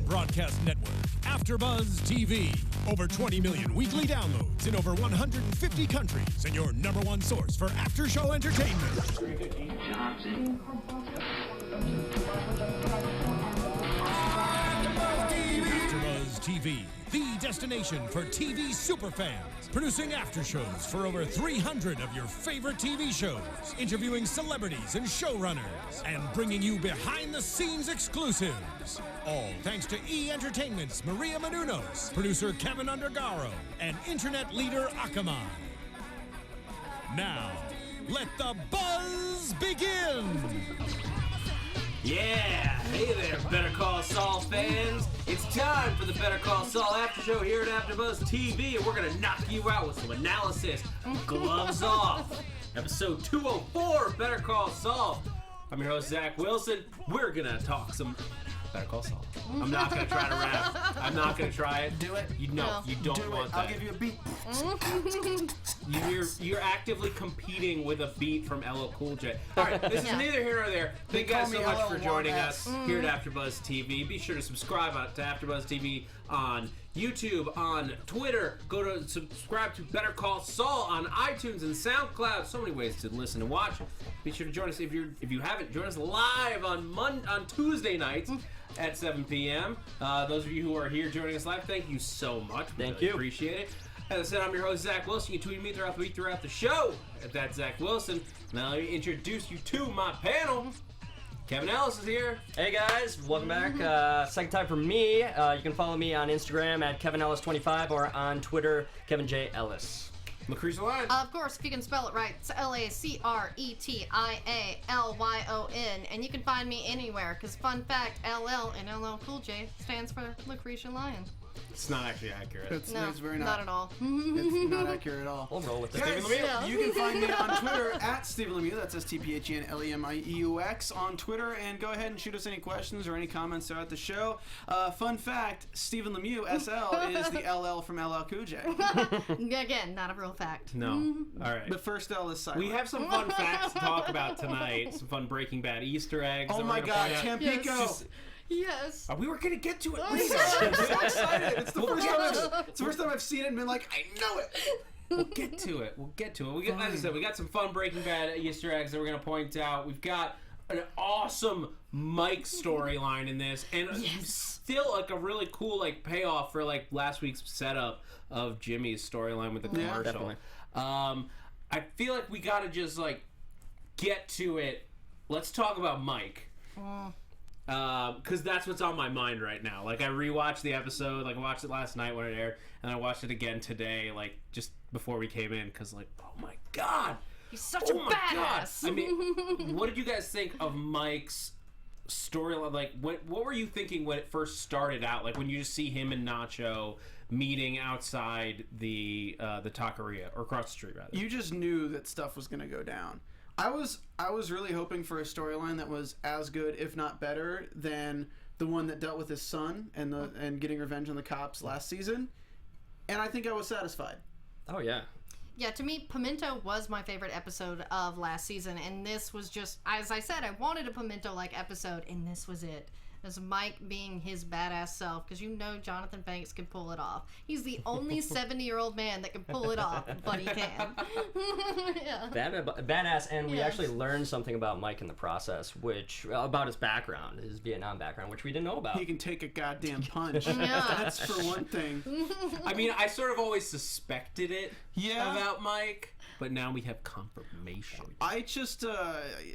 broadcast network, AfterBuzz TV. Over 20 million weekly downloads in over 150 countries, and your number one source for after-show entertainment. AfterBuzz TV, the destination for TV superfans. Producing aftershows for over 300 of your favorite TV shows, interviewing celebrities and showrunners, and bringing you behind-the-scenes exclusives. All thanks to E! Entertainment's Maria Menounos, producer Kevin Undergaro, and internet leader Akamai. Now, let the buzz begin! Yeah! Hey there, Better Call Saul fans! It's time for the Better Call Saul After Show here at AfterBuzz TV, and we're gonna knock you out with some analysis. Gloves off! Episode 204 of Better Call Saul. I'm your host, Zach Wilson. We're gonna talk some Better Call Saul. I'm not gonna try to rap. I'm not gonna try it. Do it. You don't want that. I'll give you a beat. You're actively competing with a beat from LL Cool J. All right, this is neither here nor there. Thank you guys so much for joining us here at AfterBuzz TV. Be sure to subscribe to AfterBuzz TV on YouTube, on Twitter. Go to subscribe to Better Call Saul on iTunes and SoundCloud. So many ways to listen and watch. Be sure to join us if you haven't. Join us live on Tuesday nights at 7 p.m. Those of you who are here joining us live, thank you so much. Thank really you. Appreciate it. As I said, I'm your host, Zach Wilson. You can tweet me throughout the show at that Zach Wilson. Now let me introduce you to my panel. Kevin Ellis is here. Hey guys, welcome back. Second time for me. You can follow me on Instagram at KevinEllis25 or on Twitter, Kevin J. Ellis. Lucretia Lyon. Of course, if you can spell it right, it's LACRETIALYON. And you can find me anywhere, because fun fact, LL and LL Cool J stands for Lucretia Lyon. It's not actually accurate. It's very not at all. It's not accurate at all. We'll roll with it. Guys, Yeah. you can find me on Twitter at Stephen Lemieux. That's STPHENLEMIEUX on Twitter. And go ahead and shoot us any questions or any comments throughout the show. Fun fact, Stephen Lemieux, SL, is the LL from LL Cool J. Again, not a real fact. No. All right. The first L is silent. We have some fun facts to talk about tonight. Some fun Breaking Bad Easter eggs. Oh that my we're gonna God, point out. Tampico! Yes. Yes. We were gonna get to it. I'm so excited! It's the first time I've seen it and been like, I know it! We'll get to it. As I said, we got some fun Breaking Bad Easter eggs that we're gonna point out. We've got an awesome Mike storyline in this, and still like a really cool like payoff for like last week's setup of Jimmy's storyline with the commercial. Definitely. I feel like we gotta just like get to it. Let's talk about Mike. Because that's what's on my mind right now. Like, I rewatched the episode, like, I watched it last night when it aired, and I watched it again today, like, just before we came in, because, like, oh my God! He's such a badass! God. I mean, what did you guys think of Mike's storyline? Like, what were you thinking when it first started out? Like, when you just see him and Nacho meeting outside the taqueria, or across the street, rather. You just knew that stuff was going to go down. I was really hoping for a storyline that was as good, if not better, than the one that dealt with his son and getting revenge on the cops last season. And I think I was satisfied. Oh, yeah. Yeah, to me, Pimento was my favorite episode of last season, and this was just, as I said, I wanted a Pimento-like episode, and this was it. It was Mike being his badass self, because you know Jonathan Banks can pull it off. He's the only 70-year-old man that can pull it off, but he can. Yeah. Badass, and we Yes. actually learned something about Mike in the process, about his background, his Vietnam background, which we didn't know about. He can take a goddamn punch. Yeah. That's for one thing. I mean, I sort of always suspected it Yeah. about Mike, but now we have confirmation. I just,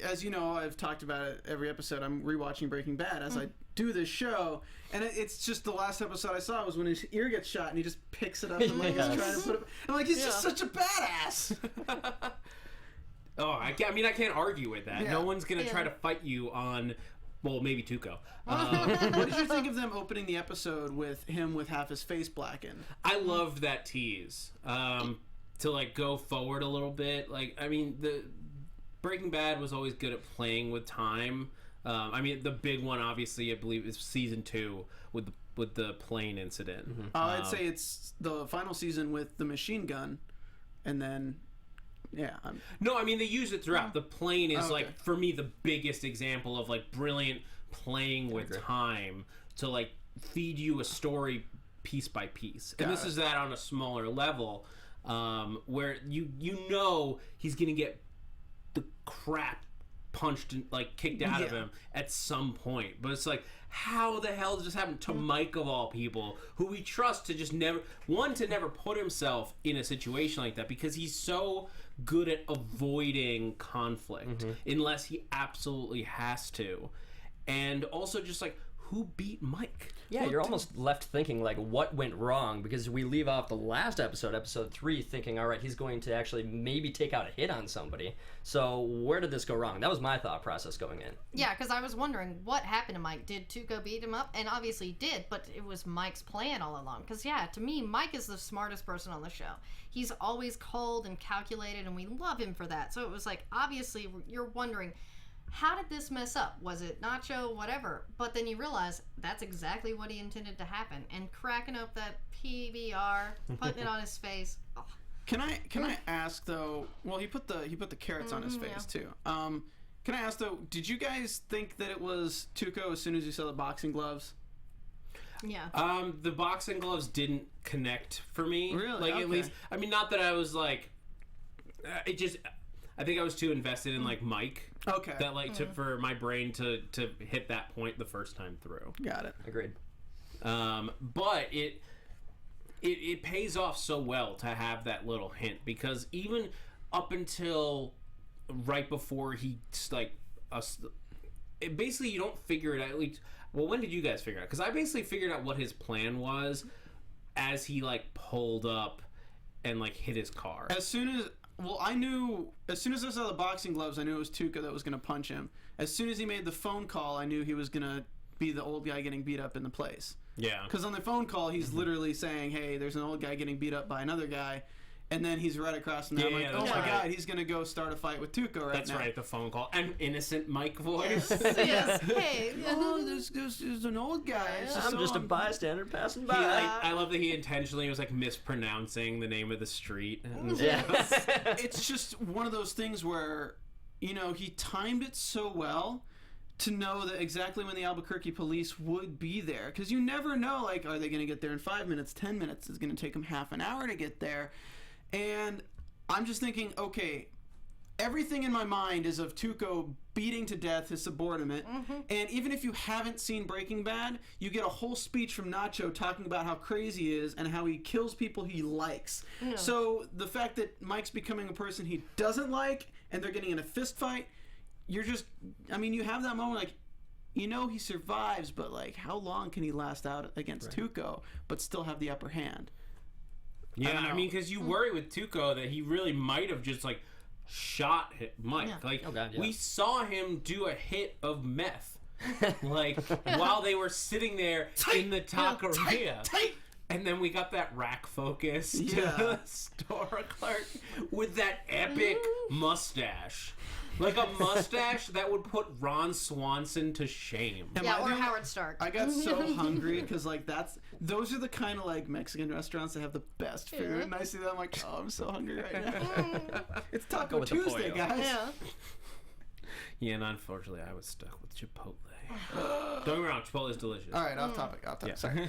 as you know, I've talked about it every episode. I'm rewatching Breaking Bad as I do this show, and it's just the last episode I saw was when his ear gets shot and he just picks it up and like Yes. he's trying to put it. I'm like, he's just such a badass. Oh, I can't argue with that. Yeah. No one's gonna try to fight you on. Well, maybe Tuco. What did you think of them opening the episode with him with half his face blackened? I loved that tease. To like go forward a little bit. Like, I mean, the Breaking Bad was always good at playing with time. I mean, the big one, obviously, I believe, is season 2 with the plane incident. Mm-hmm. I'd say it's the final season with the machine gun, and then No, I mean, they use it throughout. The plane is, okay. like, for me, the biggest example of, like, brilliant playing with time to, like, feed you a story piece by piece, and this is that on a smaller level, where you know he's gonna get the crap punched and like kicked out of him at some point, but it's like, how the hell did this happen to Mike of all people, who we trust to just never put himself in a situation like that, because he's so good at avoiding conflict unless he absolutely has to. And also just like, who beat Mike? Yeah, you're almost left thinking, like, what went wrong? Because we leave off the last episode, episode 3, thinking, all right, he's going to actually maybe take out a hit on somebody. So where did this go wrong? That was my thought process going in. Yeah, because I was wondering what happened to Mike. Did Tuco beat him up? And obviously he did, but it was Mike's plan all along. Because, yeah, to me, Mike is the smartest person on the show. He's always cold and calculated, and we love him for that. So it was like, obviously, you're wondering, how did this mess up? Was it Nacho? Whatever. But then you realize that's exactly what he intended to happen. And cracking up that PBR, putting it on his face. Oh. Can I ask though? Well, he put the carrots on his face too. Can I ask though? Did you guys think that it was Tuco as soon as you saw the boxing gloves? Yeah. The boxing gloves didn't connect for me. Really? Like, Okay. at least, I mean, not that I was like, I think I was too invested in like Mike. Okay. That like for my brain to hit that point the first time through. Got it. Agreed. But it pays off so well to have that little hint, because even up until right before he basically you don't figure it out. At least, well, when did you guys figure it out? Because I basically figured out what his plan was as he like pulled up and like hit his car. As soon as I saw the boxing gloves, I knew it was Tuco that was going to punch him. As soon as he made the phone call, I knew he was going to be the old guy getting beat up in the place. Yeah. Because on the phone call, he's literally saying, hey, there's an old guy getting beat up by another guy. And then he's right across from them. Yeah, oh that's my right. God, he's going to go start a fight with Tuco right That's now. right, the phone call. An innocent Mike voice. Yes. Hey. Oh, there's an old guy. It's I'm just a bystander passing by. I love that he intentionally was like mispronouncing the name of the street. Yeah. It's just one of those things where, you know, he timed it so well to know that exactly when the Albuquerque police would be there. Because you never know, like, are they going to get there in 5 minutes, 10 minutes? It's going to take them half an hour to get there. And I'm just thinking, okay, everything in my mind is of Tuco beating to death his subordinate. And even if you haven't seen Breaking Bad, you get a whole speech from Nacho talking about how crazy he is and how he kills people he likes. So the fact that Mike's becoming a person he doesn't like and they're getting in a fist fight, you're just, I mean, you have that moment like, you know, he survives, but like, how long can he last out against Tuco but still have the upper hand? Yeah, I mean, because you worry with Tuco that he really might have just like shot Mike. Yeah. Like, Oh, God, yeah. we saw him do a hit of meth, like while they were sitting there in the taqueria. Tight! And then we got that rack focus to Yeah. the store clerk with that epic mustache. Like a mustache that would put Ron Swanson to shame. Am Yeah, I or the only- Howard Stark. I got so hungry because like those are the kind of like Mexican restaurants that have the best food, Yeah. and I see that I'm like, oh, I'm so hungry right now. It's Taco Go with the Tuesday, pollo. guys. Yeah. Yeah, and unfortunately, I was stuck with Chipotle. Don't get me wrong, Chipotle is delicious. All right, off topic. Yeah. Sorry.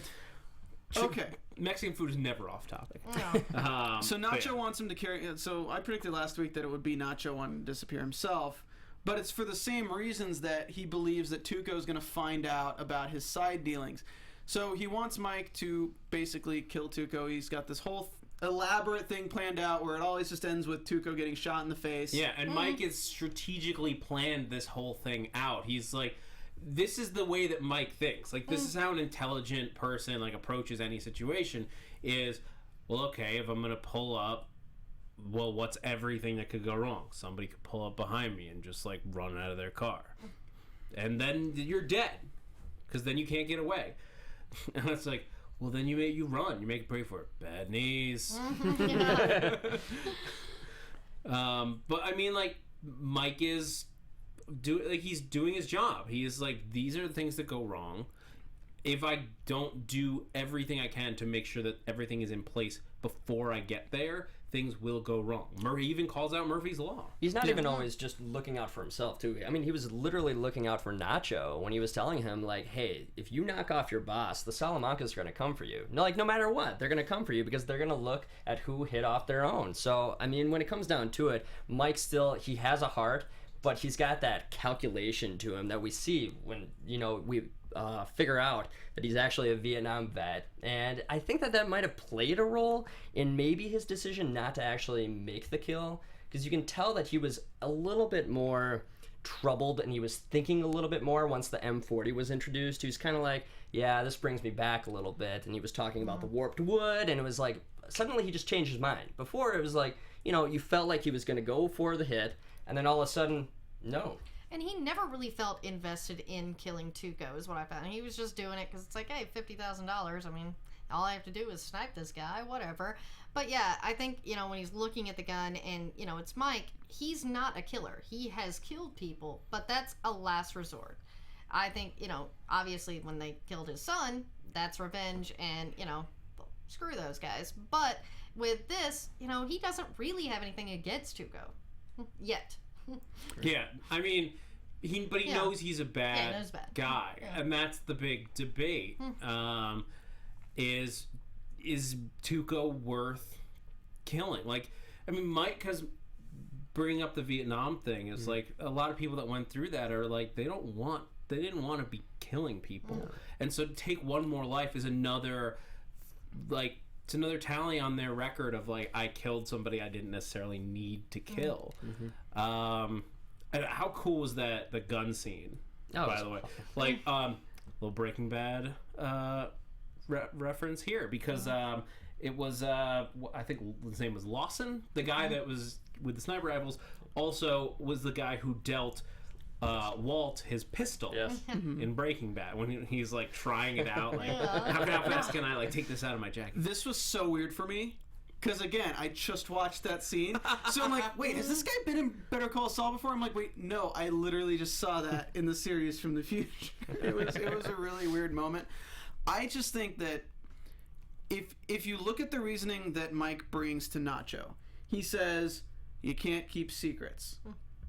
Okay, Mexican food is never off topic. No. so but Nacho yeah. wants him to carry. So I predicted last week that it would be Nacho wanting to disappear himself, but it's for the same reasons that he believes that Tuco is going to find out about his side dealings. So he wants Mike to basically kill Tuco. He's got this whole elaborate thing planned out where it always just ends with Tuco getting shot in the face. Yeah, and Mike has strategically planned this whole thing out. He's like, this is the way that Mike thinks. Like, this is how an intelligent person like approaches any situation. Is, well, okay, if I'm gonna pull up, well, what's everything that could go wrong? Somebody could pull up behind me and just like run out of their car, and then you're dead, because then you can't get away. And it's like, well, then you run. You make a pray for it. Bad knees. Yeah. But I mean, like, Mike is he's doing his job. He is like, these are the things that go wrong. if I don't do everything I can to make sure that everything is in place before I get there, things will go wrong. Murray even calls out Murphy's Law. He's not even always just looking out for himself, too. I mean, he was literally looking out for Nacho when he was telling him, like, hey, if you knock off your boss, the Salamancas are going to come for you. No, like, no matter what, they're going to come for you because they're going to look at who hit off their own. So, I mean, when it comes down to it, Mike still, he has a heart, but he's got that calculation to him that we see when, you know, we figure out that he's actually a Vietnam vet. And I think that might have played a role in maybe his decision not to actually make the kill, because you can tell that he was a little bit more troubled and he was thinking a little bit more once the M40 was introduced. He was kind of like, yeah, this brings me back a little bit. And he was talking about the warped wood, and it was like, suddenly he just changed his mind. Before it was like, you know, you felt like he was going to go for the hit, and then all of a sudden, no. And he never really felt invested in killing Tuco, is what I found. He was just doing it because it's like, hey, $50,000. I mean, all I have to do is snipe this guy, whatever. But yeah, I think, you know, when he's looking at the gun and, you know, it's Mike, he's not a killer. He has killed people, but that's a last resort. I think, you know, obviously when they killed his son, that's revenge and, you know, screw those guys. But with this, you know, he doesn't really have anything against Tuco. Yet. Yeah, I mean, he knows he's a bad guy, and that's the big debate. Is Tuco worth killing? Like, I mean, Mike, because bringing up the Vietnam thing is like a lot of people that went through that are like they didn't want to be killing people, and so to take one more life is another it's another tally on their record of like, I killed somebody I didn't necessarily need to kill. And how cool was that, the gun scene, by the way? Like, little Breaking Bad reference here, because it was, I think his name was Lawson, the guy that was with the sniper rifles, also was the guy who dealt Walt his pistol in Breaking Bad when he's like trying it out, like how fast can I like take this out of my jacket? This was so weird for me because again I just watched that scene, so I'm like, wait, has this guy been in Better Call Saul before? I'm like, wait, no, I literally just saw that in the series from the future. It was a really weird moment. I just think that if you look at the reasoning that Mike brings to Nacho, he says you can't keep secrets,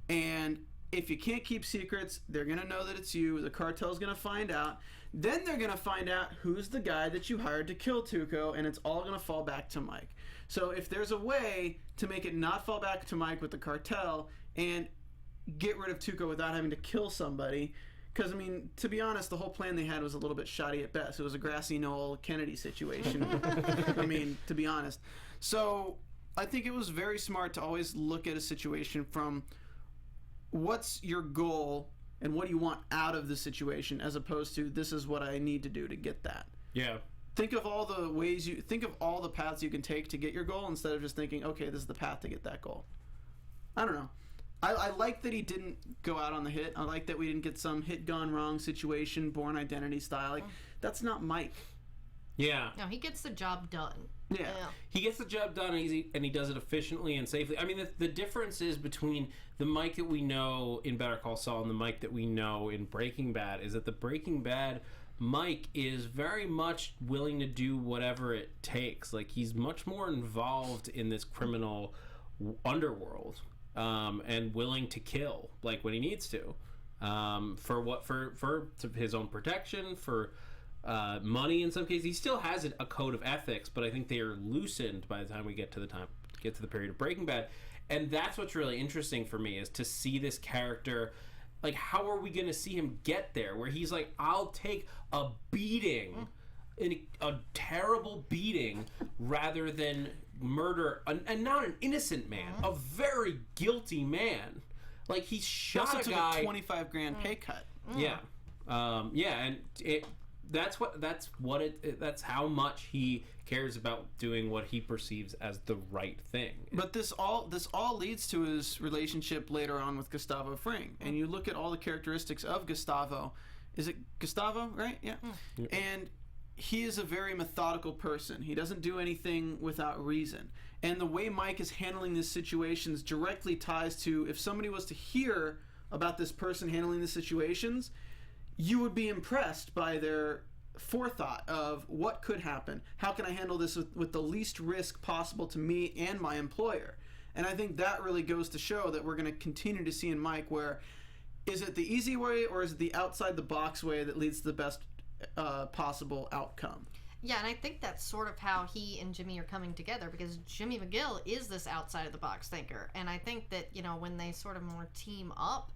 and if you can't keep secrets, they're going to know that it's you. The cartel's going to find out. Then they're going to find out who's the guy that you hired to kill Tuco, and it's all going to fall back to Mike. So if there's a way to make it not fall back to Mike with the cartel and get rid of Tuco without having to kill somebody, because, I mean, to be honest, the whole plan they had was a little bit shoddy at best. It was a grassy knoll Kennedy situation. I mean, to be honest. So I think it was very smart to always look at a situation from what's your goal and what do you want out of the situation, as opposed to this is what I need to do to get that. Yeah. Think of all the paths you can take to get your goal instead of just thinking, okay, this is the path to get that goal. I don't know. I like that he didn't go out on the hit. I like that we didn't get some hit gone wrong situation, Born Identity style. Like, that's not Mike. Yeah. No, he gets the job done. Yeah. He gets the job done and he does it efficiently and safely. I mean, the difference is between the Mike that we know in Better Call Saul and the Mike that we know in Breaking Bad is that the Breaking Bad Mike is very much willing to do whatever it takes. Like, he's much more involved in this criminal underworld and willing to kill, like, when he needs to, for his own protection, for money in some cases. He still has a code of ethics, but I think they are loosened by the time we get to the period of Breaking Bad. And that's what's really interesting for me, is to see this character. Like, how are we going to see him get there where he's like, I'll take a beating, a terrible beating, rather than murder, and not an innocent man, a very guilty man. Like, he shot also a guy. took a $25,000 pay cut. Yeah. And that's how much he cares about doing what he perceives as the right thing. But this all leads to his relationship later on with Gustavo Fring. And you look at all the characteristics of Gustavo. Is it Gustavo, right? Yeah. And he is a very methodical person. He doesn't do anything without reason. And the way Mike is handling these situations directly ties to, if somebody was to hear about this person handling the situations, you would be impressed by their forethought of what could happen. How can I handle this with the least risk possible to me and my employer? And I think that really goes to show that we're going to continue to see in Mike where is it the easy way or is it the outside the box way that leads to the best possible outcome? Yeah, and I think that's sort of how he and Jimmy are coming together because Jimmy McGill is this outside of the box thinker. And I think that, when they sort of more team up,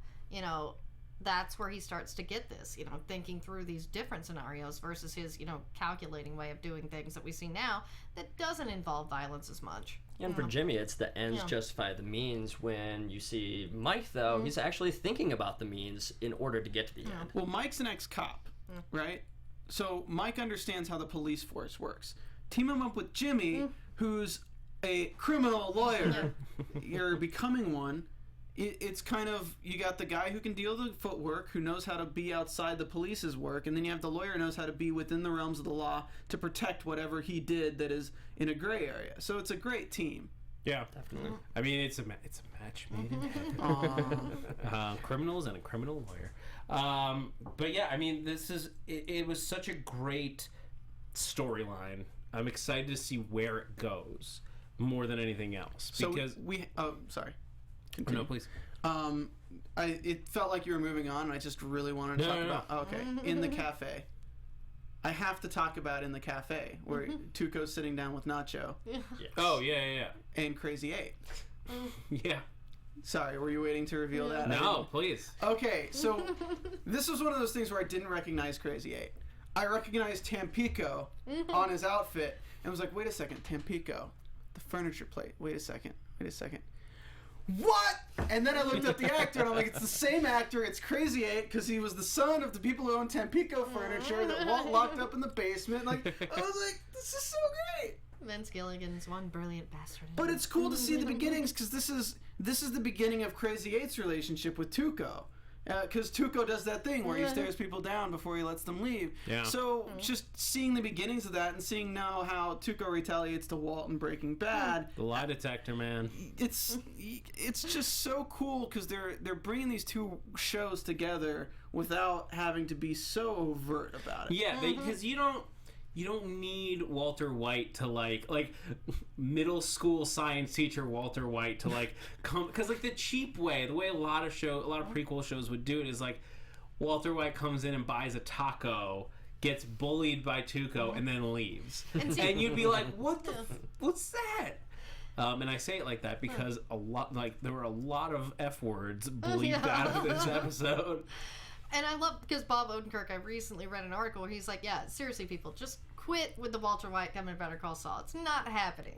that's where he starts to get this, thinking through these different scenarios versus his, calculating way of doing things that we see now that doesn't involve violence as much. And for Jimmy, it's the ends justify the means. When you see Mike, though, he's actually thinking about the means in order to get to the end. Well, Mike's an ex-cop, right? So Mike understands how the police force works. Team him up with Jimmy, who's a criminal lawyer. You're becoming one. It's kind of, you got the guy who can deal the footwork, who knows how to be outside the police's work, and then you have the lawyer who knows how to be within the realms of the law to protect whatever he did that is in a gray area. So it's a great team. Yeah, Definitely. I mean, it's a match made in heaven. Criminals and a criminal lawyer. But yeah, I mean, it was such a great storyline. I'm excited to see where it goes more than anything else. So because sorry. Continue. No, please. It felt like you were moving on, and I just really wanted to talk about. Oh, okay, in the cafe. I have to talk about in the cafe where Tuco's sitting down with Nacho. Yes. Oh yeah. And Crazy 8. Yeah. Sorry, were you waiting to reveal that? No, please. Okay, so this was one of those things where I didn't recognize Crazy 8. I recognized Tampico on his outfit and was like, wait a second, Tampico, the furniture plate. Wait a second. What? And then I looked up the actor and I'm like, it's the same actor. It's Crazy 8 because he was the son of the people who own Tampico Furniture that Walt locked up in the basement. Like, I was like, this is so great. Vince Gilligan's one brilliant bastard. But it's cool to see the beginnings because this is the beginning of Crazy 8's relationship with Tuco. Because Tuco does that thing where he stares people down before he lets them leave. Yeah. So just seeing the beginnings of that and seeing now how Tuco retaliates to Walt in Breaking Bad. The lie detector, man. It's just so cool because they're bringing these two shows together without having to be so overt about it. Yeah, because you don't need Walter White to like middle school science teacher Walter White to come, because the cheap way, the way a lot of prequel shows would do it is Walter White comes in and buys a taco, gets bullied by Tuco, and then leaves, and you'd be like, what's that? And I say it like that because there were a lot of F words bleeped out of this episode. And I love, because Bob Odenkirk, I recently read an article where he's like, yeah, seriously, people, just quit with the Walter White coming to Better Call Saul. It's not happening.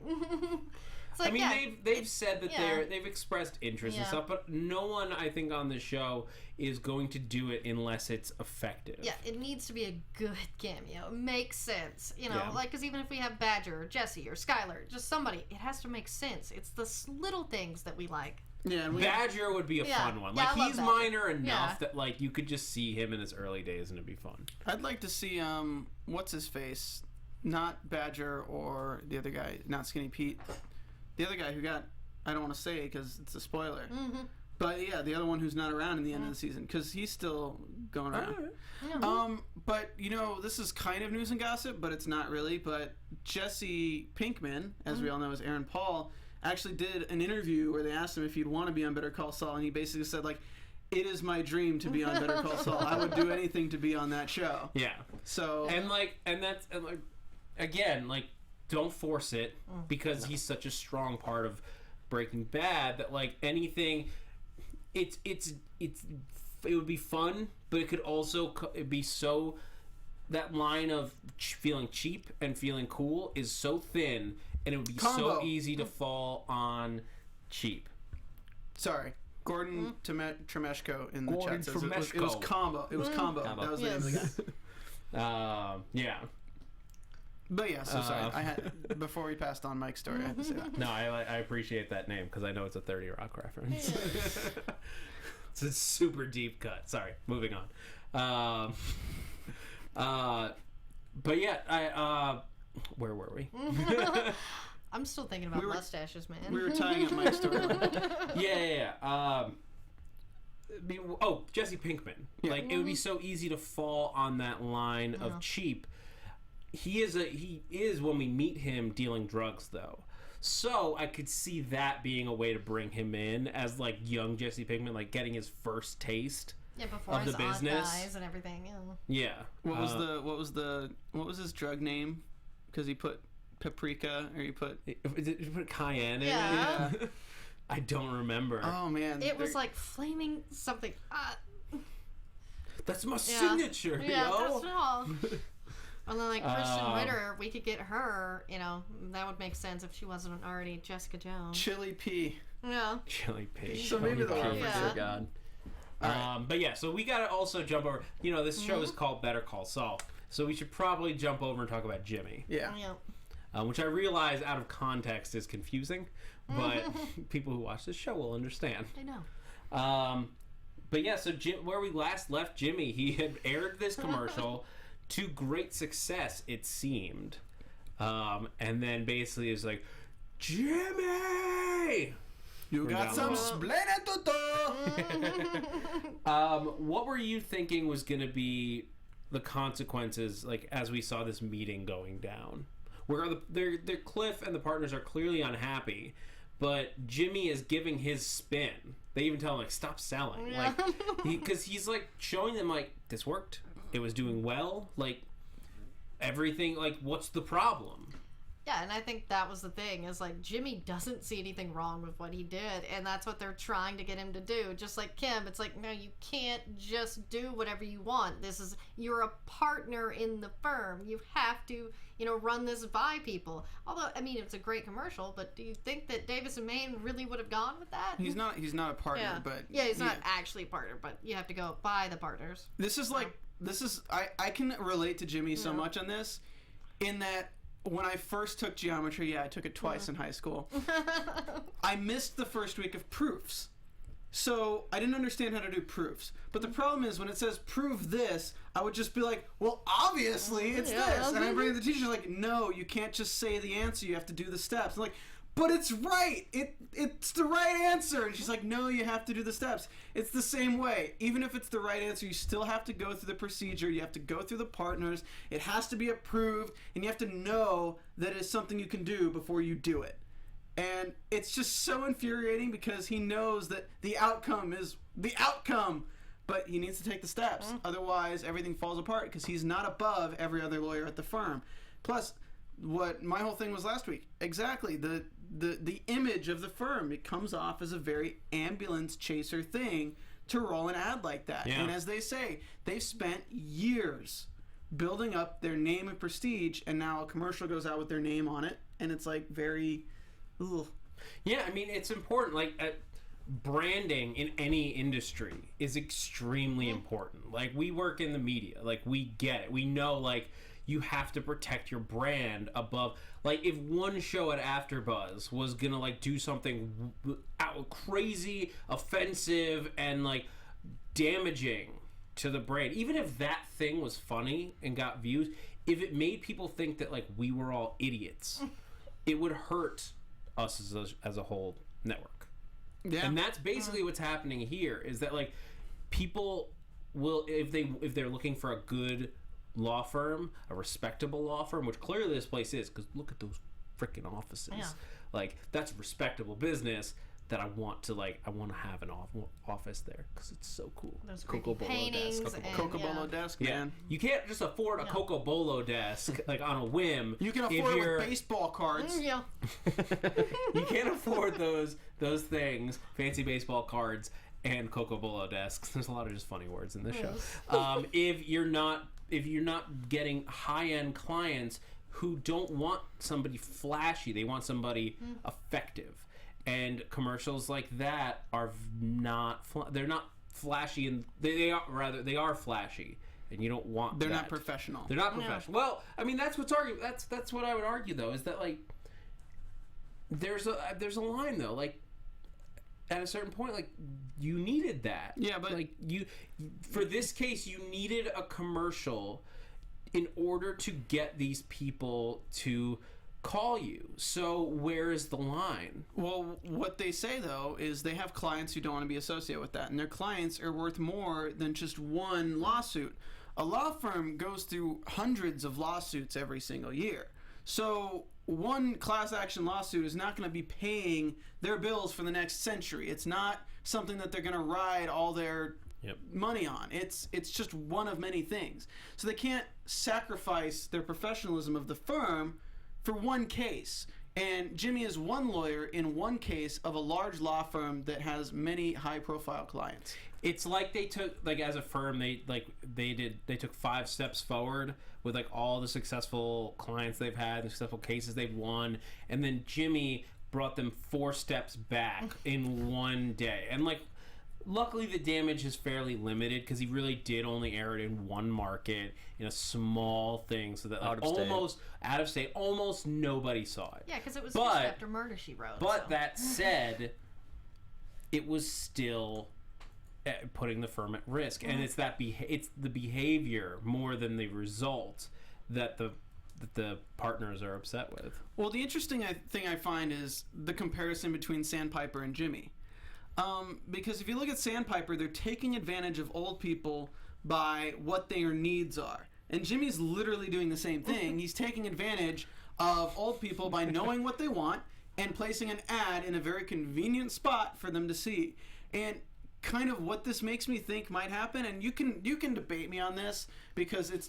It's like, I mean, they've said that they've expressed interest and stuff, but no one, I think, on the show is going to do it unless it's effective. Yeah, it needs to be a good cameo. It makes sense. Because even if we have Badger or Jesse or Skyler, just somebody, it has to make sense. It's the little things that we like. Yeah, Badger would be a fun one. He's minor enough that you could just see him in his early days and it'd be fun. I'd like to see what's his face, not Badger or the other guy, not Skinny Pete, the other guy who got, I don't want to say because it's a spoiler, but yeah, the other one who's not around in the end of the season because he's still going around. But this is kind of news and gossip, but it's not really. But Jesse Pinkman, as we all know, is Aaron Paul, actually did an interview where they asked him if he'd want to be on Better Call Saul, and he basically said it is my dream to be on Better Call Saul. I would do anything to be on that show. Yeah. So again, don't force it because he's such a strong part of Breaking Bad that anything, it would be fun, but it could also be so, that line of feeling cheap and feeling cool is so thin. And it would be so easy to fall on cheap. Sorry. Gordon Tremeshko in the chat says it was Combo. It was Combo. That was the name of the guy. Yeah. But yeah, so sorry. I had, before we passed on Mike's story, I had to say that. No, I appreciate that name because I know it's a 30 Rock reference. It's a super deep cut. Sorry. Moving on. But yeah, where were we? I'm still thinking about mustaches, man. We were tying up Mike's storyline. Yeah. Jesse Pinkman. Yeah. It would be so easy to fall on that line of cheap he is when we meet him dealing drugs though. So I could see that being a way to bring him in as like young Jesse Pinkman, like getting his first taste. Yeah, before of his the aunt business. dies and everything. Yeah. What was his drug name? Because he put paprika, or he put Did you put cayenne in Yeah. it? I don't remember. oh man, It was like flaming something. That's my signature, Yeah, yo. that's all. And then like Kristen Ritter, we could get her. That would make sense if she wasn't already Jessica Jones. Chili P. Yeah. Chili pig. So maybe they'll Oh, reference Yeah. it. God. But yeah, so we gotta also jump over. This show is called Better Call Saul, so we should probably jump over and talk about Jimmy, Yeah. Yeah. which I realize out of context is confusing, but people who watch this show will understand. I know. But yeah, so where we last left Jimmy, he had aired this commercial to great success, it seemed, and then basically is like, Jimmy. You got some splenitudo. What were you thinking was going to be the consequences, like as we saw this meeting going down, where they're Cliff and the partners are clearly unhappy, but Jimmy is giving his spin. They even tell him like, stop selling, Yeah. like because he's like showing them like, this worked, it was doing well, like everything, like what's the problem? Yeah, and I think that was the thing, is like Jimmy doesn't see anything wrong with what he did, and that's what they're trying to get him to do. Just like Kim, it's like, no, you can't just do whatever you want. You're a partner in the firm. You have to, run this by people. Although, I mean, it's a great commercial, but do you think that Davis and Maine really would have gone with that? He's not a partner, Yeah. but He's not actually a partner, but you have to go by the partners. I can relate to Jimmy so much on this, in that when I first took geometry, I took it twice in high school. I missed the first week of proofs. So I didn't understand how to do proofs. But the problem is when it says prove this, I would just be like, well, obviously it's this. And I bring it to the teacher like, no, you can't just say the answer. You have to do the steps. I'm like, but it's right. It's the right answer. And she's like, no, you have to do the steps. It's the same way. Even if it's the right answer, you still have to go through the procedure. You have to go through the partners. It has to be approved. And you have to know that it's something you can do before you do it. And it's just so infuriating because he knows that the outcome is the outcome. But he needs to take the steps. Otherwise, everything falls apart because he's not above every other lawyer at the firm. Plus, what my whole thing was last week, exactly, the image of the firm, it comes off as a very ambulance chaser thing to roll an ad like that. Yeah. And as they say, they've spent years building up their name and prestige, and now a commercial goes out with their name on it, and it's like very, ugh. Yeah, I mean, it's important. Like, branding in any industry is extremely important. Like, we work in the media. Like, we get it. We know, like, you have to protect your brand above. Like, if one show at AfterBuzz was gonna, like, do something crazy, offensive, and, like, damaging to the brand, even if that thing was funny and got views, if it made people think that, like, we were all idiots, it would hurt us as a whole network. Yeah. And that's basically what's happening here, is that, like, people will, if they're looking for a good law firm, a respectable law firm, which clearly this place is, because look at those freaking offices. Yeah. Like, that's respectable business that I want to have an office there because it's so cool. Those Coco creepy Bolo paintings desk. and Coco yeah. Bolo desk, Yeah, man. you can't just afford a Coco Bolo desk like on a whim. You can if afford it you're- with baseball cards. Yeah. You can't afford those things, fancy baseball cards and Coco Bolo desks. There's a lot of just funny words in this show. If you're not getting high-end clients who don't want somebody flashy, they want somebody effective. And commercials like that are not they're not flashy, and they are flashy, and you don't want They're that. not professional. They're not professional. Well, I mean, that's what I would argue, though, is that, like, there's a line, though, like, at a certain point, like, you needed that. Yeah, but like, for this case, you needed a commercial in order to get these people to call you. So where is the line? Well, what they say, though, is they have clients who don't want to be associated with that. And their clients are worth more than just one lawsuit. A law firm goes through hundreds of lawsuits every single year. So one class action lawsuit is not going to be paying their bills for the next century. It's not something that they're going to ride all their money on. It's just one of many things. So they can't sacrifice their professionalism of the firm for one case. And Jimmy is one lawyer in one case of a large law firm that has many high-profile clients. It's like they took, like, as a firm, they took 5 steps forward with, like, all the successful clients they've had, the successful cases they've won, and then Jimmy brought them 4 steps back in one day. And, like, luckily the damage is fairly limited because he really did only air it in one market in a small thing, so that, like, almost out of state, almost nobody saw it. Yeah, because it was just after Murder, She Wrote. But that said, it was still putting the firm at risk, and it's the behavior more than the result that the partners are upset with. Well, the interesting thing I find is the comparison between Sandpiper and Jimmy. Because if you look at Sandpiper, they're taking advantage of old people by what their needs are. And Jimmy's literally doing the same thing. He's taking advantage of old people by knowing what they want and placing an ad in a very convenient spot for them to see. And kind of what this makes me think might happen, and you can debate me on this because this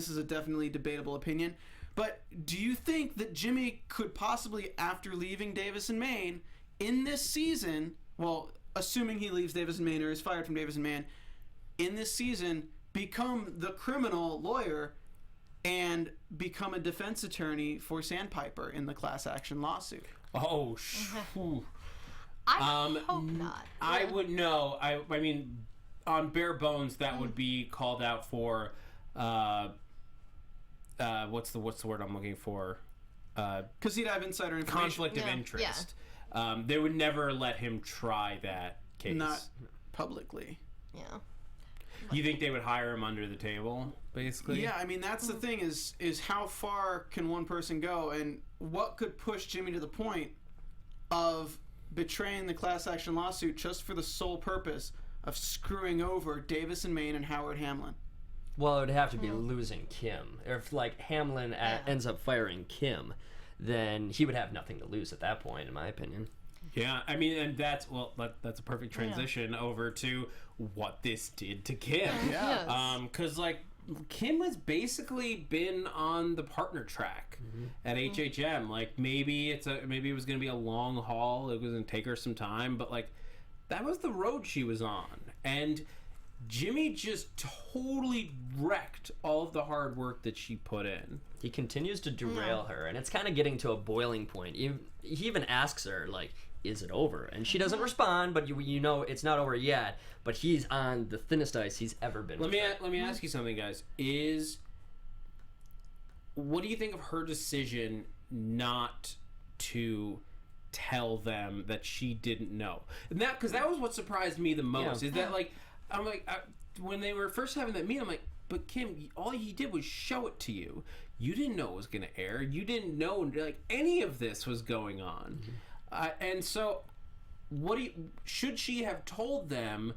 is a definitely debatable opinion. But do you think that Jimmy could possibly, after leaving Davis and Maine, in this season, well, assuming he leaves Davis and Maine or is fired from Davis and Maine, in this season, become the criminal lawyer and become a defense attorney for Sandpiper in the class action lawsuit? Oh, I hope not. I would know. I mean, on bare bones, that would be called out for. What's the word I'm looking for? Because he'd have insider information. Conflict of interest. They would never let him try that case. Not publicly. Yeah. You think they would hire him under the table, basically? Yeah, I mean, that's the thing is how far can one person go, and what could push Jimmy to the point of betraying the class action lawsuit just for the sole purpose of screwing over Davis and Maine and Howard Hamlin? Well, it would have to be losing Kim. If, like, Hamlin ends up firing Kim, then he would have nothing to lose at that point, in my opinion. Yeah, I mean, and that's a perfect transition over to what this did to Kim. Yeah. Because, like, Kim has basically been on the partner track at HHM. Like, maybe it was going to be a long haul. It was going to take her some time, but, like, that was the road she was on. And Jimmy just totally wrecked all of the hard work that she put in. He continues to derail her, and it's kind of getting to a boiling point. He even asks her, like, is it over? And she doesn't respond, but you know it's not over yet. But he's on the thinnest ice he's ever been. Let me ask you something, guys. What do you think of her decision not to tell them that she didn't know? And because that was what surprised me the most. Is that, like, I'm like, when they were first having that meeting, I'm like, but Kim, all he did was show it to you. You didn't know it was going to air. You didn't know, like, any of this was going on. And so, should she have told them?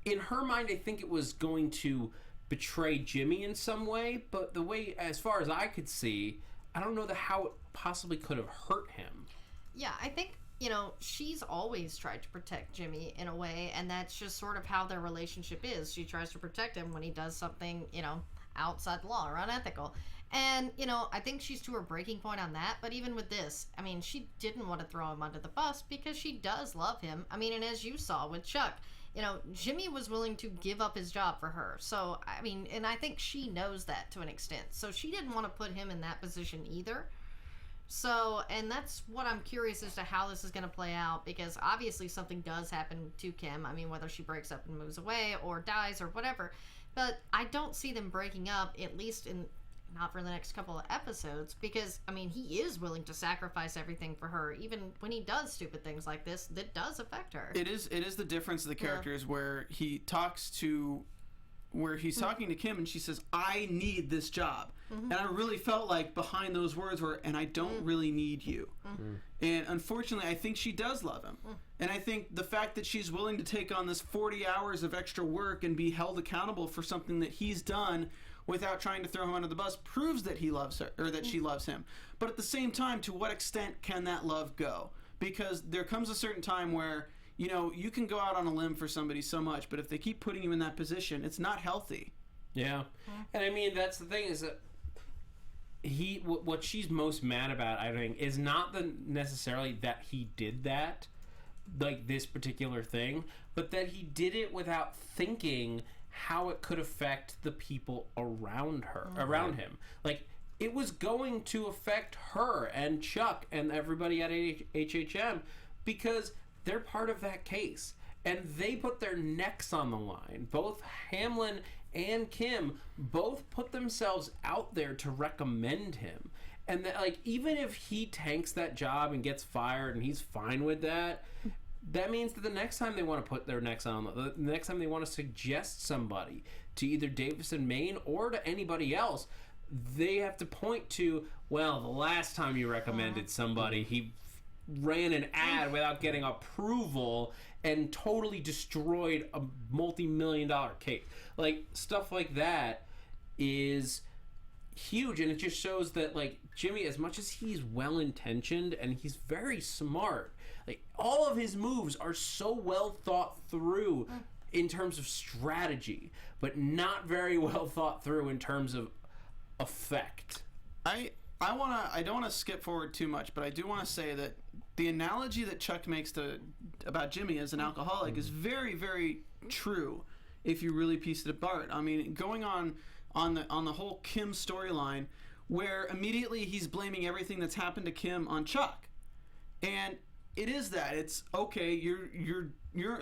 In her mind, I think it was going to betray Jimmy in some way, but the way, as far as I could see, I don't know how it possibly could have hurt him. Yeah, I think, she's always tried to protect Jimmy in a way, and that's just sort of how their relationship is. She tries to protect him when he does something, outside the law or unethical. And, I think she's to her breaking point on that, but even with this, I mean, she didn't want to throw him under the bus because she does love him. I mean, and as you saw with Chuck, Jimmy was willing to give up his job for her. So, I mean, and I think she knows that to an extent. So she didn't want to put him in that position either. So, and that's what I'm curious as to how this is going to play out, because obviously something does happen to Kim. I mean, whether she breaks up and moves away or dies or whatever. But I don't see them breaking up, at least not for the next couple of episodes, because, I mean, he is willing to sacrifice everything for her, even when he does stupid things like this that does affect her. It is the difference of the characters where he talks to where he's talking to Kim and she says, "I need this job," and I really felt like behind those words were, "And I don't really need you." And unfortunately, I think she does love him, and I think the fact that she's willing to take on this 40 hours of extra work and be held accountable for something that he's done without trying to throw him under the bus proves that he loves her, or that she loves him. But at the same time, to what extent can that love go? Because there comes a certain time where, you know, you can go out on a limb for somebody so much, but if they keep putting you in that position, it's not healthy. Yeah. And I mean, that's the thing, is that what she's most mad about, I think, is not necessarily that he did that, like this particular thing, but that he did it without thinking how it could affect the people around him. Like, it was going to affect her and Chuck and everybody at HHM because they're part of that case. And they put their necks on the line. Both Hamlin and Kim both put themselves out there to recommend him. And that, like, even if he tanks that job and gets fired and he's fine with that, that means that the next time they want to put their necks on, the next time they want to suggest somebody to either Davison Maine or to anybody else, they have to point to, well, the last time you recommended somebody, he ran an ad without getting approval and totally destroyed a multi-million-dollar case. Like, stuff like that is huge, and it just shows that, like, Jimmy, as much as he's well-intentioned and he's very smart, like, all of his moves are so well thought through in terms of strategy, but not very well thought through in terms of effect. I don't want to skip forward too much, but I do want to say that the analogy that Chuck makes about Jimmy as an alcoholic is very, very true if you really piece it apart. I mean, going on the whole Kim storyline, where immediately he's blaming everything that's happened to Kim on Chuck, and it is that it's okay. You're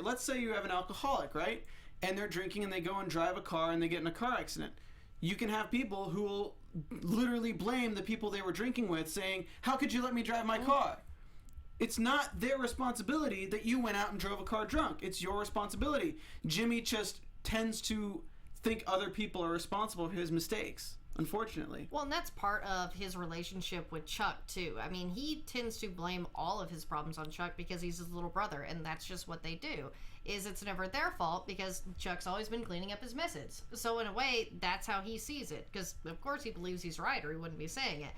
let's say you have an alcoholic, right? And they're drinking and they go and drive a car and they get in a car accident. You can have people who will literally blame the people they were drinking with, saying, "How could you let me drive my car?" It's not their responsibility that you went out and drove a car drunk. It's your responsibility. Jimmy just tends to think other people are responsible for his mistakes, unfortunately. Well, and that's part of his relationship with Chuck, too. I mean, he tends to blame all of his problems on Chuck because he's his little brother, and that's just what they do. It's never their fault because Chuck's always been cleaning up his messes. So in a way, that's how he sees it, because of course he believes he's right or he wouldn't be saying it.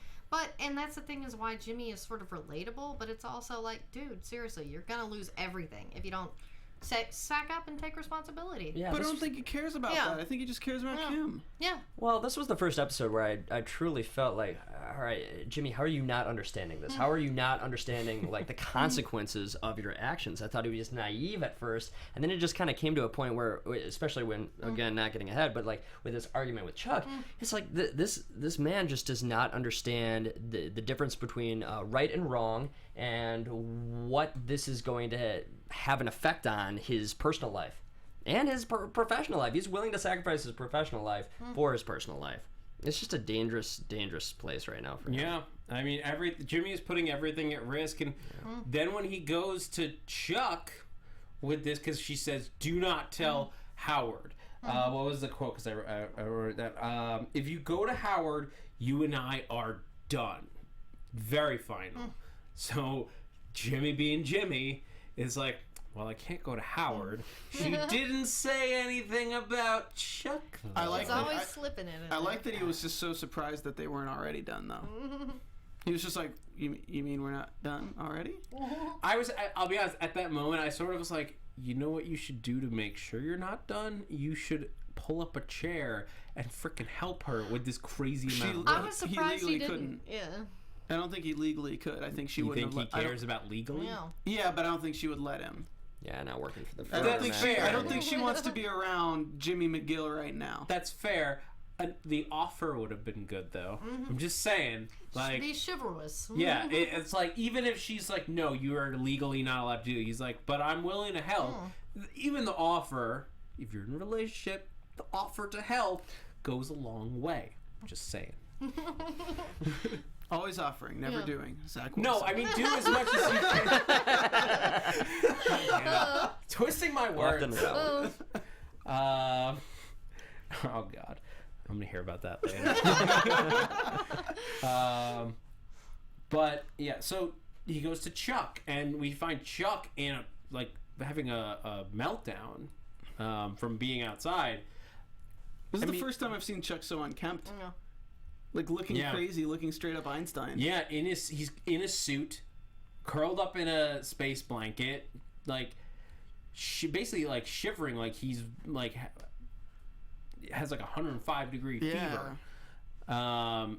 And that's the thing, is why Jimmy is sort of relatable, but it's also like, dude, seriously, you're gonna lose everything if you don't sack up and take responsibility. Yeah, but I don't think he cares about that. I think he just cares about Kim. Yeah. Well, this was the first episode where I truly felt like, all right, Jimmy, how are you not understanding this? How are you not understanding, like, the consequences of your actions? I thought he was just naive at first, and then it just kind of came to a point where, especially when, again, not getting ahead, but like with this argument with Chuck, it's like this man just does not understand the difference between right and wrong, and what this is going to have an effect on his personal life and his professional life. He's willing to sacrifice his professional life for his personal life. It's just a dangerous place right now for him. Yeah, I mean, Jimmy is putting everything at risk, and then when he goes to Chuck with this, because she says, "Do not tell Howard." What was the quote? Because I wrote that. If you go to Howard, you and I are done. Very final. So Jimmy, being Jimmy, is like, well, I can't go to Howard. She didn't say anything about Chuck, though. I like It's always slipping in it. I like that he was just so surprised that they weren't already done, though. He was just like, you mean we're not done already? I'll be honest, at that moment, I sort of was like, you know what you should do to make sure you're not done? You should pull up a chair and frickin' help her with this crazy amount of I was surprised he didn't. couldn't. Yeah. I don't think he legally could. I think she You wouldn't think have he cares about legally? No. Yeah, but I don't think she would let him. Yeah, not working for the I firm. don't think fair. I don't think she wants to be around Jimmy McGill right now. That's fair. The offer would have been good, though. I'm just saying. Like, Be chivalrous. yeah, it's like, even if she's like, no, you are legally not allowed to do it, he's like, but I'm willing to help. Even the offer, if you're in a relationship, the offer to help goes a long way. Just saying. Always offering, never doing. Zach No, Wilson. I mean, do as much as you can. Twisting my Left and words. right. Oh God, I'm gonna hear about that later. But yeah, so he goes to Chuck, and we find Chuck in having a meltdown from being outside. This is the first time I've seen Chuck so unkempt. Yeah. Like looking crazy, looking straight up Einstein. Yeah, he's in a suit, curled up in a space blanket, like basically like shivering, like he's like has like 105-degree fever. And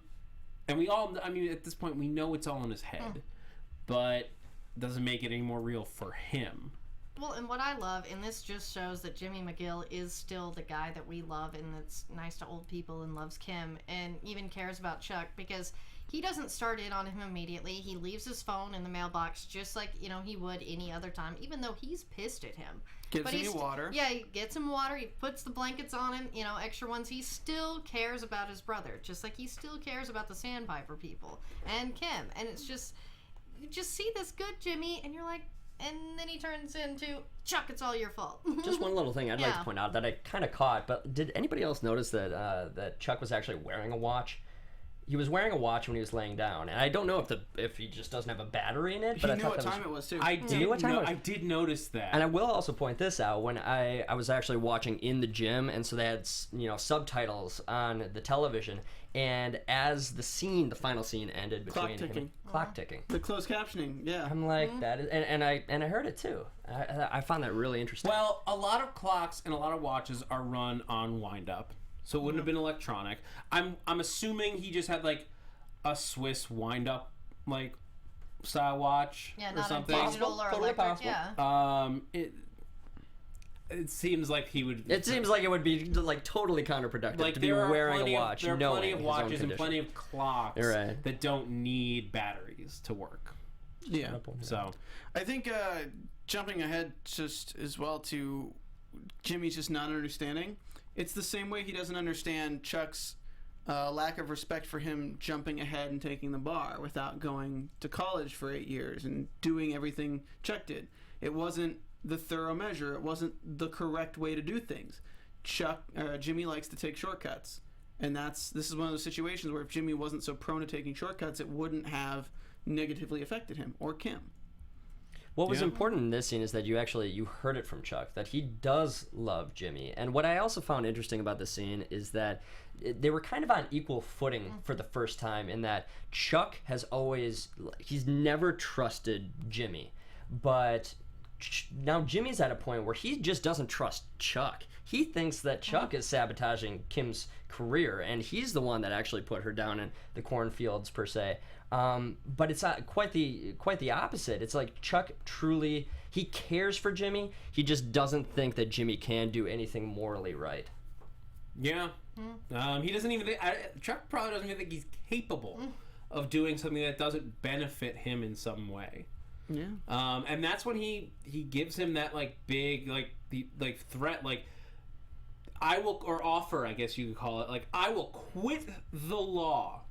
we all, I mean, at this point we know it's all in his head, but doesn't make it any more real for him. Well, and what I love, and this just shows that Jimmy McGill is still the guy that we love and that's nice to old people and loves Kim and even cares about Chuck, because he doesn't start in on him immediately. He leaves his phone in the mailbox just like, you know, he would any other time, even though he's pissed at him. Gives him water. Yeah, he gets him water. He puts the blankets on him, you know, extra ones. He still cares about his brother, just like he still cares about the Sandpiper people and Kim. And it's just, you just see this good Jimmy, and you're like, and then he turns into, Chuck, it's all your fault. Just one little thing I'd like to point out that I kind of caught, but did anybody else notice that that Chuck was actually wearing a watch? He was wearing a watch when he was laying down, and I don't know if he just doesn't have a battery in it. But he knew what time it was too. I did notice that. And I will also point this out: when I was actually watching in the gym, and so they had subtitles on the television, and as the final scene ended between clock ticking, the closed captioning, yeah. I'm like that is, and I heard it too. I found that really interesting. Well, a lot of clocks and a lot of watches are run on wind up. So it wouldn't have been electronic. I'm assuming he just had like a Swiss wind up like style watch or something. A digital or electric. Yeah. It seems like he would. It seems like it would be like totally counterproductive to be wearing a watch. There are plenty of watches and plenty of clocks that don't need batteries to work. Yeah. So I think jumping ahead just as well to Jimmy's just not understanding. It's the same way he doesn't understand Chuck's lack of respect for him jumping ahead and taking the bar without going to college for 8 years and doing everything Chuck did. It wasn't the thorough measure. It wasn't the correct way to do things. Jimmy likes to take shortcuts, and this is one of those situations where if Jimmy wasn't so prone to taking shortcuts, it wouldn't have negatively affected him or Kim. What was important in this scene is that you heard it from Chuck, that he does love Jimmy. And what I also found interesting about this scene is that they were kind of on equal footing for the first time, in that Chuck he's never trusted Jimmy. But now Jimmy's at a point where he just doesn't trust Chuck. He thinks that Chuck is sabotaging Kim's career, and he's the one that actually put her down in the cornfields, per se. But it's quite the opposite. It's like Chuck truly, he cares for Jimmy. He just doesn't think that Jimmy can do anything morally right. Yeah. He doesn't even think, Chuck probably doesn't even think he's capable of doing something that doesn't benefit him in some way. Yeah. And that's when he gives him that like big like threat, like offer, I guess you could call it, like, I will quit the law.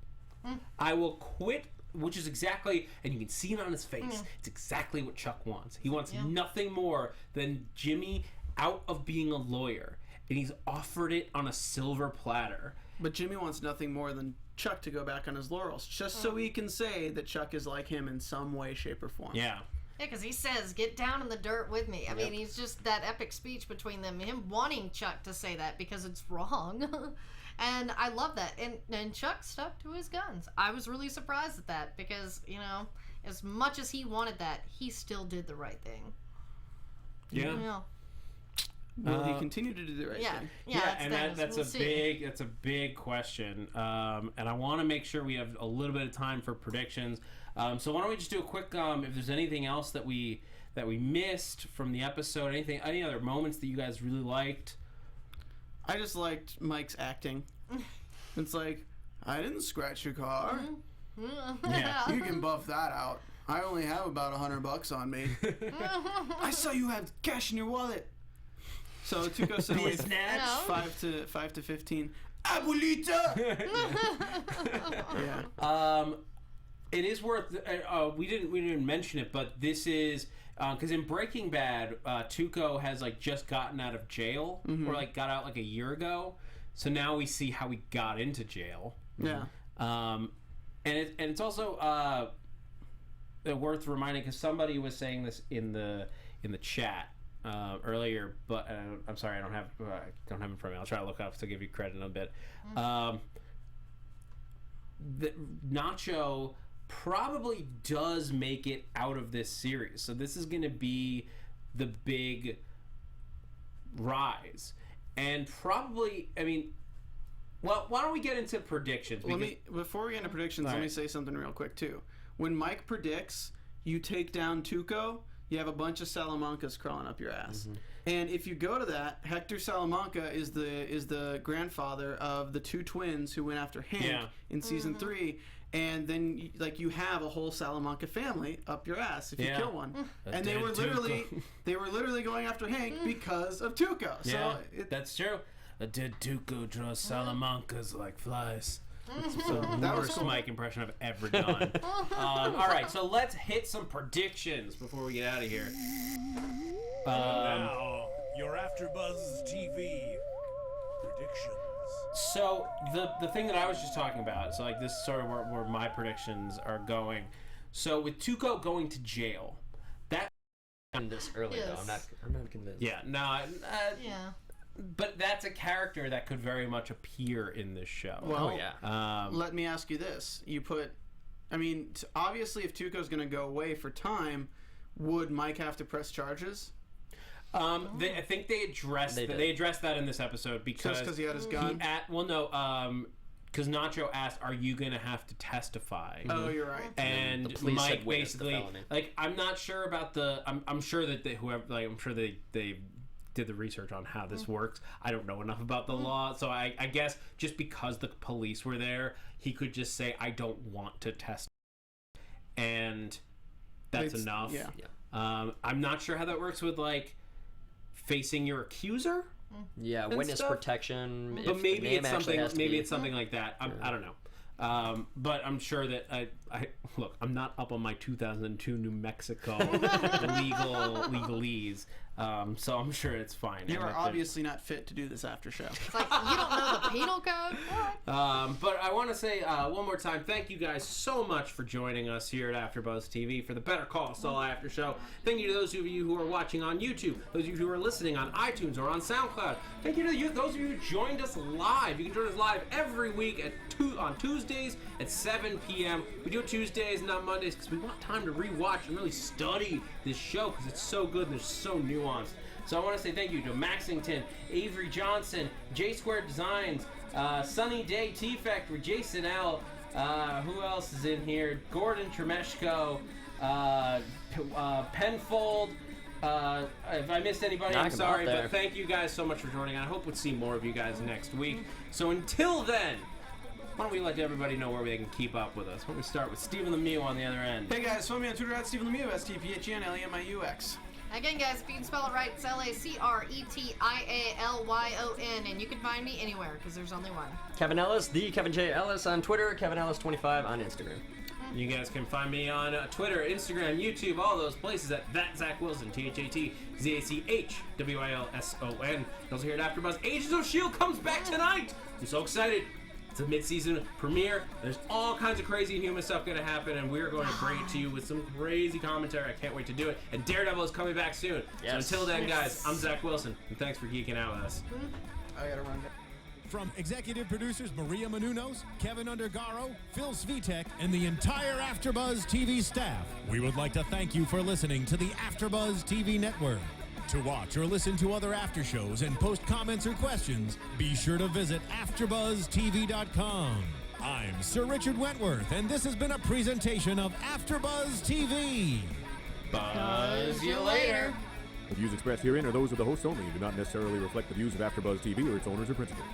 I will quit, which is exactly, and you can see it on his face, it's exactly what Chuck wants. He wants nothing more than Jimmy out of being a lawyer, and he's offered it on a silver platter. But Jimmy wants nothing more than Chuck to go back on his laurels, just so he can say that Chuck is like him in some way, shape, or form. Yeah. Yeah, because he says, get down in the dirt with me. I mean, he's just that epic speech between them, him wanting Chuck to say that because it's wrong. And I love that. And Chuck stuck to his guns. I was really surprised at that because, you know, as much as he wanted that, he still did the right thing. Yeah. Will he continue to do the right thing? Yeah, and that's a big question. And I want to make sure we have a little bit of time for predictions. So why don't we just do a quick if there's anything else that we missed from the episode, any other moments that you guys really liked? I just liked Mike's acting. It's like, I didn't scratch your car. Yeah. You can buff that out. I only have about $100 on me. I saw you have cash in your wallet. So Tuco said wait, 5 to 15. Abuelita. Yeah. It is worth. We didn't mention it, but this is because in Breaking Bad, Tuco has like just gotten out of jail or like got out like a year ago. So now we see how he got into jail. Yeah. And it's also worth reminding, because somebody was saying this in the chat earlier, but I'm sorry, I don't have it in front of me. I'll try to look up to give you credit in a bit. The Nacho probably does make it out of this series, so this is going to be the big rise, and probably, I mean, well, why don't we get into predictions? Before we get into predictions, let me say something real quick too. When Mike predicts you take down Tuco, you have a bunch of Salamancas crawling up your ass. And if you go to that, Hector Salamanca is the grandfather of the two twins who went after Hank in season 3. And then you have a whole Salamanca family up your ass if you kill one. And they were literally going after Hank because of Tuco. So that's true. A dead Tuco draws Salamancas like flies. That was worst cool. Mike impression I've ever done. All right, so let's hit some predictions before we get out of here. Now, your AfterBuzz TV predictions. So the thing that I was just talking about, so like this is sort of where my predictions are going. So with Tuco going to jail, that This early though, I'm not convinced. but that's a character that could very much appear in this show. Well, Oh, let me ask you this: obviously, if Tuco's going to go away for time, would Mike have to press charges? I think they addressed that in this episode because he had his gun. Because Nacho asked, "Are you going to have to testify?" Oh, you're right. And the police Mike had witnessed the basically, felony. like, I'm not sure about the. I'm sure that I'm sure they did the research on how this works. I don't know enough about the law, so I guess just because the police were there, he could just say, "I don't want to testify," and that's enough. Yeah. I'm not sure how that works with like facing your accuser. Yeah, witness stuff. protection. But if maybe the name it's actually something. has to Maybe be- it's something like that. I don't know. But I'm sure that I look. I'm not up on my 2002 New Mexico legalese. So I'm sure it's fine. You are obviously not fit to do this after show. It's like, you don't know the penal code? What? But I want to say one more time, thank you guys so much for joining us here at AfterBuzz TV for the Better Call Saul After Show. Thank you to those of you who are watching on YouTube, those of you who are listening on iTunes or on SoundCloud. Thank you to those of you who joined us live. You can join us live every week on Tuesdays at 7 p.m. We do it Tuesdays, not Mondays, because we want time to rewatch and really study this show because it's so good and it's so nuanced. So I want to say thank you to Maxington, Avery Johnson, J Squared Designs, Sunny Day Tea Factory, Jason L. Who else is in here? Gordon Tremeshko, Penfold. If I missed anybody, I'm sorry, but thank you guys so much for joining. I hope we'll see more of you guys next week. So until then, why don't we let everybody know where they can keep up with us? Why don't we start with Stephen Lemieux on the other end? Hey guys, follow me on Twitter at Stephen Lemieux, STPHENLEMIUX. Again, guys, if you can spell it right, it's LACRETIALYON, and you can find me anywhere, because there's only one. Kevin Ellis, the Kevin J. Ellis on Twitter, Kevin Ellis25 on Instagram. You guys can find me on Twitter, Instagram, YouTube, all those places at that Zach Wilson, ThatZachWilson. Also here at AfterBuzz, Agents of S.H.I.E.L.D. comes back tonight. I'm so excited. It's a mid-season premiere. There's all kinds of crazy and human stuff going to happen, and we're going to bring it to you with some crazy commentary. I can't wait to do it. And Daredevil is coming back soon. Yes. So until then, guys, I'm Zach Wilson, and thanks for geeking out with us. I gotta run down. From executive producers Maria Menounos, Kevin Undergaro, Phil Svitek, and the entire AfterBuzz TV staff, we would like to thank you for listening to the AfterBuzz TV network. To watch or listen to other after shows and post comments or questions, be sure to visit AfterBuzzTV.com. I'm Sir Richard Wentworth, and this has been a presentation of AfterBuzz TV. Buzz you later. The views expressed herein are those of the hosts only and do not necessarily reflect the views of AfterBuzz TV or its owners or principals.